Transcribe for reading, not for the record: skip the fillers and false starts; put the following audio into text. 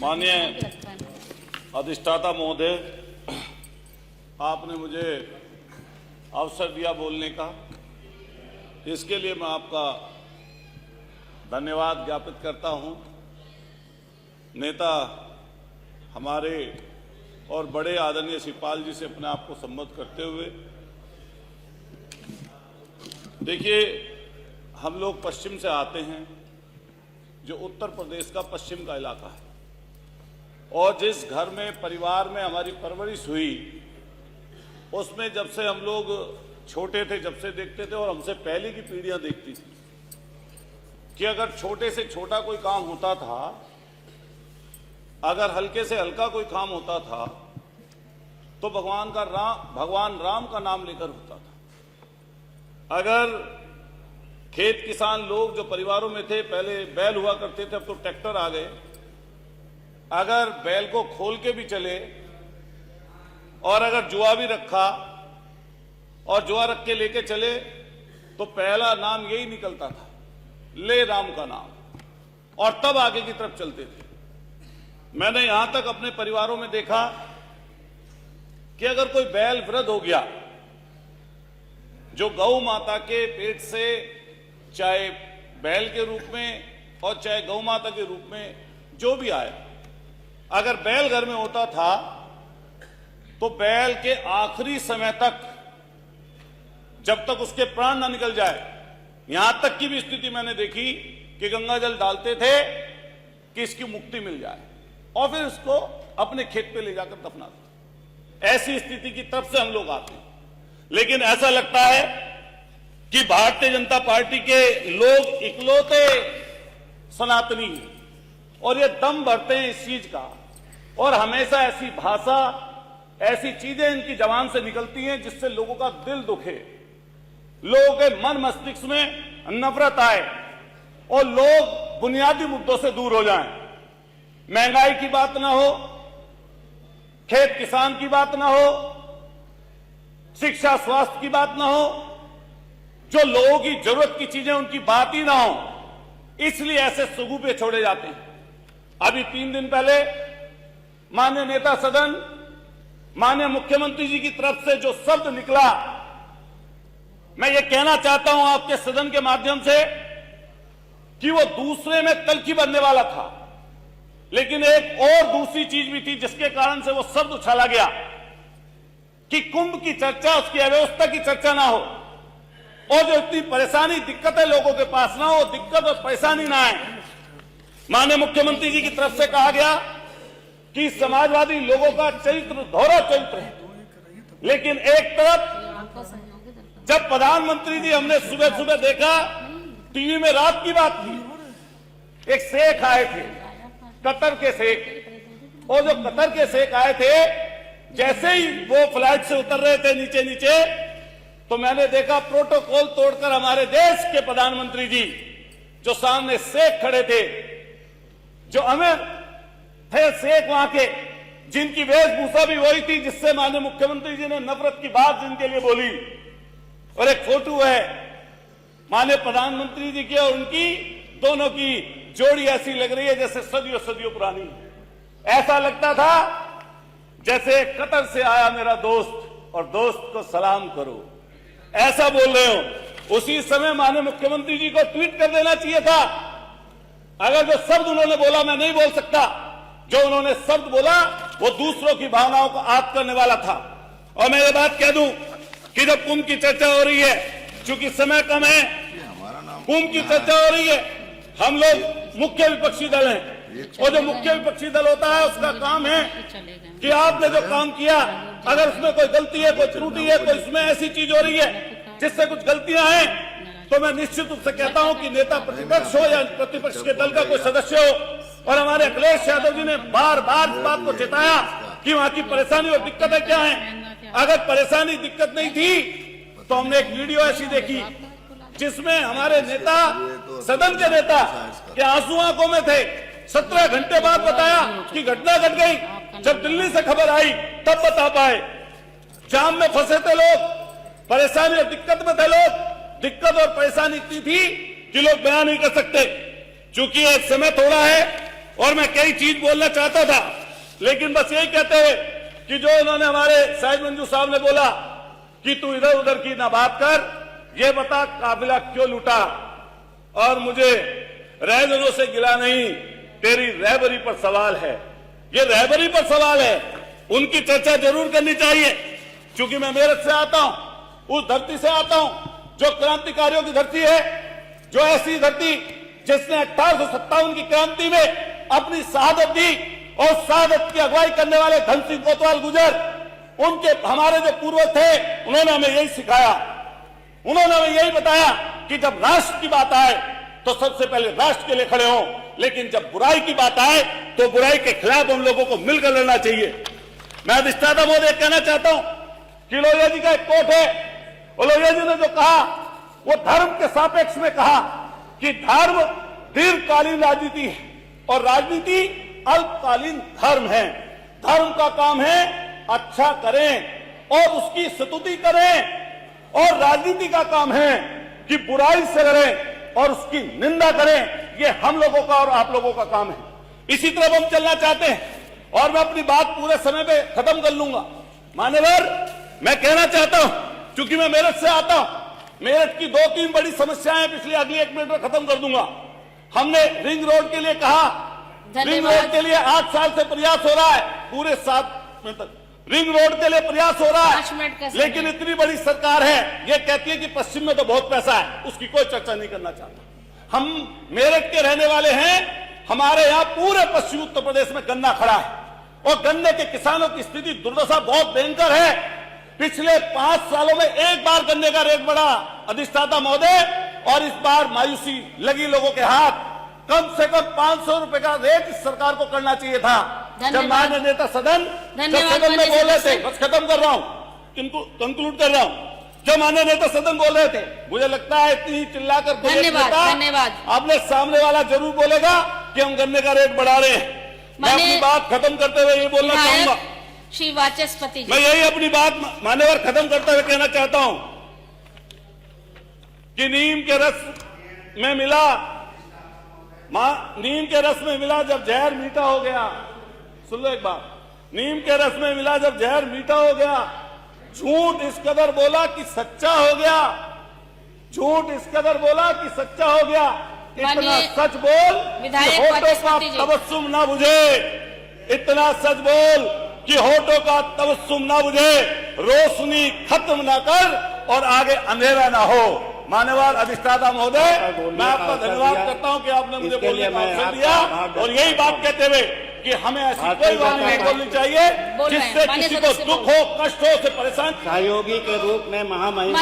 माननीय अधिष्ठाता महोदय, आपने मुझे अवसर दिया बोलने का, इसके लिए मैं आपका धन्यवाद ज्ञापित करता हूं। नेता हमारे और बड़े आदरणीय शिवपाल जी से अपने आप को संबोधित करते हुए, देखिए हम लोग पश्चिम से आते हैं, जो उत्तर प्रदेश का पश्चिम का इलाका है, और जिस घर में परिवार में हमारी परवरिश हुई, उसमें जब से हम लोग छोटे थे, जब से देखते थे और हमसे पहले की पीढ़ियां देखती थी कि अगर छोटे से छोटा कोई काम होता था, अगर हल्के से हल्का कोई काम होता था, तो भगवान राम का नाम लेकर होता था। अगर खेत किसान लोग जो परिवारों में थे, पहले बैल हुआ करते थे, अब तो ट्रैक्टर आ गए, अगर बैल को खोल के भी चले और अगर जुआ भी रखा और जुआ रख के लेके चले, तो पहला नाम यही निकलता था, ले राम का नाम, और तब आगे की तरफ चलते थे। मैंने यहां तक अपने परिवारों में देखा कि अगर कोई बैल वृद्ध हो गया, जो गौ माता के पेट से, चाहे बैल के रूप में और चाहे गौ माता के रूप में जो भी आए, अगर बैल घर में होता था तो बैल के आखिरी समय तक, जब तक उसके प्राण न निकल जाए, यहां तक की भी स्थिति मैंने देखी कि गंगा जल डालते थे कि इसकी मुक्ति मिल जाए, और फिर इसको अपने खेत पे ले जाकर दफना देते। ऐसी स्थिति की तरफ से हम लोग आते हैं। लेकिन ऐसा लगता है कि भारतीय जनता पार्टी के लोग इकलौते सनातनी हैं, और ये दम भरते हैं इस चीज का, और हमेशा ऐसी भाषा, ऐसी चीजें इनकी जबान से निकलती हैं जिससे लोगों का दिल दुखे, लोगों के मन मस्तिष्क में नफरत आए और लोग बुनियादी मुद्दों से दूर हो जाएं। महंगाई की बात ना हो, खेत किसान की बात ना हो, शिक्षा स्वास्थ्य की बात ना हो, जो लोगों की जरूरत की चीजें उनकी बात ही ना हो, इसलिए ऐसे सुगुफे छोड़े जाते हैं। अभी 3 दिन पहले माननीय नेता सदन, माननीय मुख्यमंत्री जी की तरफ से जो शब्द निकला, मैं ये कहना चाहता हूं आपके सदन के माध्यम से कि वो दूसरे में तलखी बनने वाला था, लेकिन एक और दूसरी चीज भी थी जिसके कारण से वो शब्द उछाला गया कि कुंभ की चर्चा, उसकी अव्यवस्था की चर्चा ना हो, और जो इतनी परेशानी दिक्कतें लोगों के पास ना हो, दिक्कत और परेशानी ना आए। माननीय मुख्यमंत्री जी की तरफ से कहा गया कि समाजवादी लोगों का चरित्र दोहरा चरित्र है, लेकिन एक तरफ जब प्रधानमंत्री जी, हमने सुबह सुबह देखा टीवी में, रात की बात थी, एक शेख आए थे, कतर के शेख, और जो कतर के शेख आए थे, जैसे ही वो फ्लाइट से उतर रहे थे नीचे, तो मैंने देखा प्रोटोकॉल तोड़कर हमारे देश के प्रधानमंत्री जी, जो सामने शेख खड़े थे, जो हमें थे शेख वहां के, जिनकी वेशभूषा भी वही थी जिससे माननीय मुख्यमंत्री जी ने नफरत की बात जिनके लिए बोली, और एक फोटो है माननीय प्रधानमंत्री जी की और उनकी, दोनों की जोड़ी ऐसी लग रही है जैसे सदियों सदियों पुरानी। ऐसा लगता था जैसे कतर से आया मेरा दोस्त और दोस्त को सलाम करो, ऐसा बोल रहे हो। उसी समय माननीय मुख्यमंत्री जी को ट्वीट कर देना चाहिए था। अगर जो शब्द उन्होंने बोला मैं नहीं बोल सकता, जो उन्होंने शब्द बोला वो दूसरों की भावनाओं को आहत करने वाला था। और मैं ये बात कह दूं कि जब कुंभ की चर्चा हो रही है, चूंकि समय कम है, कुंभ की चर्चा हो रही है, हम लोग मुख्य विपक्षी दल हैं, और जो मुख्य विपक्षी दल होता है उसका काम है कि आपने जो काम किया, अगर उसमें कोई गलती है, कोई त्रुटि है, कोई उसमें ऐसी चीज हो रही है जिससे कुछ गलतियां हैं, तो मैं निश्चित रूप से कहता हूं कि नेता प्रतिपक्ष हो या प्रतिपक्ष के दल का कोई सदस्य हो, और हमारे अखिलेश यादव जी ने बार बार इस बात को चेताया कि वहां की परेशानी और दिक्कतें क्या हैं। अगर परेशानी दिक्कत नहीं थी तो हमने एक वीडियो ऐसी देखी जिसमें हमारे नेता, सदन के नेता के आंसू आंखों में थे। 17 घंटे बाद बताया कि घटना घट गई, जब दिल्ली से खबर आई तब बता पाए। जाम में फंसे थे लोग, परेशानी और दिक्कत में थे लोग, दिक्कत और परेशानी इतनी थी कि लोग बयान नहीं कर सकते। चूंकि एक समय थोड़ा है, और मैं कई चीज बोलना चाहता था, लेकिन बस यही कहते हुए कि जो उन्होंने हमारे शाहिद मंजू साहब ने बोला कि तू इधर उधर की ना बात कर, ये बता काफिला क्यों लूटा। और मुझे रहबरों से गिला नहीं, तेरी रहबरी पर सवाल है। ये रहबरी पर सवाल है, उनकी चर्चा जरूर करनी चाहिए, क्योंकि मैं मेरठ से आता हूं, उस धरती से आता हूं जो क्रांतिकारियों की धरती है, जो ऐसी धरती जिसने 1857 की क्रांति में अपनी शहादत दी, और शहादत की अगुवाई करने वाले धन सिंह कोतवाल गुजर, उनके हमारे जो पूर्वज थे, उन्होंने हमें यही सिखाया, उन्होंने हमें यही बताया कि जब राष्ट्र की बात आए तो सबसे पहले राष्ट्र के लिए खड़े हों, लेकिन जब बुराई की बात आए तो बुराई के खिलाफ हम लोगों को मिलकर लड़ना चाहिए। मैं अधिष्ठाता महोदय कहना चाहता हूं कि लोहिया जी का एक कोट है, और लोहिया जी ने जो कहा वो धर्म के सापेक्ष में कहा कि धर्म दीर्घकालीन राजनीति है और राजनीति अल्पकालीन धर्म है। धर्म का काम है अच्छा करें और उसकी स्तुति करें, और राजनीति का काम है कि बुराई से लड़ें और उसकी निंदा करें। ये हम लोगों का और आप लोगों का काम है। इसी तरफ हम चलना चाहते हैं, और मैं अपनी बात पूरे समय पे खत्म कर लूंगा। मान्यवर, मैं कहना चाहता हूं, क्योंकि मैं मेरठ से आता हूं, मेरठ की 2-3 बड़ी समस्याएं पिछले अगली 1 मिनट में खत्म कर दूंगा। हमने रिंग रोड के लिए कहा, रिंग रोड के लिए 8 साल से प्रयास हो रहा है, पूरे 7 मिनट तक रिंग रोड के लिए प्रयास हो रहा है, लेकिन इतनी बड़ी सरकार है, ये कहती है कि पश्चिम में तो बहुत पैसा है, उसकी कोई चर्चा नहीं करना चाहता। हम मेरठ के रहने वाले हैं, हमारे यहाँ पूरे पश्चिमी उत्तर प्रदेश में गन्ना खड़ा है, और गन्ने के किसानों की स्थिति दुर्दशा बहुत भयंकर है। पिछले 5 सालों में एक बार गन्ने का रेट बढ़ा अधिष्ठाता महोदय, और इस बार मायूसी लगी लोगों के हाथ। कम से कम 500 रुपए का रेट इस सरकार को करना चाहिए था। जब माननीय नेता सदन में बोल रहे थे, बस खत्म कर रहा हूं, कंक्लूड कर रहा हूं, जब माननीय नेता सदन बोल रहे थे, मुझे लगता है इतनी चिल्लाकर धन्यवाद आपने सामने वाला जरूर बोलेगा कि हम गन्ने का रेट बढ़ा रहे हैं। मैं अपनी बात खत्म करते हुए ये बोलना चाहूंगा, श्री वाचस्पति जी, मैं यही अपनी बात मान्यवर खत्म करते हुए कहना चाहता हूं कि नीम के रस में मिला जब जहर मीठा हो गया। सुन लो एक बात, नीम के रस में मिला जब जहर मीठा हो गया, झूठ इस कदर बोला कि सच्चा हो गया, झूठ इस कदर बोला कि सच्चा हो गया। इतना सच बोल कि होठों का तबस्सुम ना बुझे, इतना सच बोल कि होठों का तबस्सुम ना बुझे, रोशनी खत्म ना कर और आगे अंधेरा ना हो। मान्यवर अधिष्ठाता महोदय, मैं आपका धन्यवाद करता हूं कि आपने मुझे बोलने का अवसर दिया, और यही बात कहते हुए कि हमें ऐसी कोई बात नहीं बोलनी चाहिए जिससे किसी को दुख हो, कष्ट हो, से परेशान। सहयोगी के रूप में महामहिम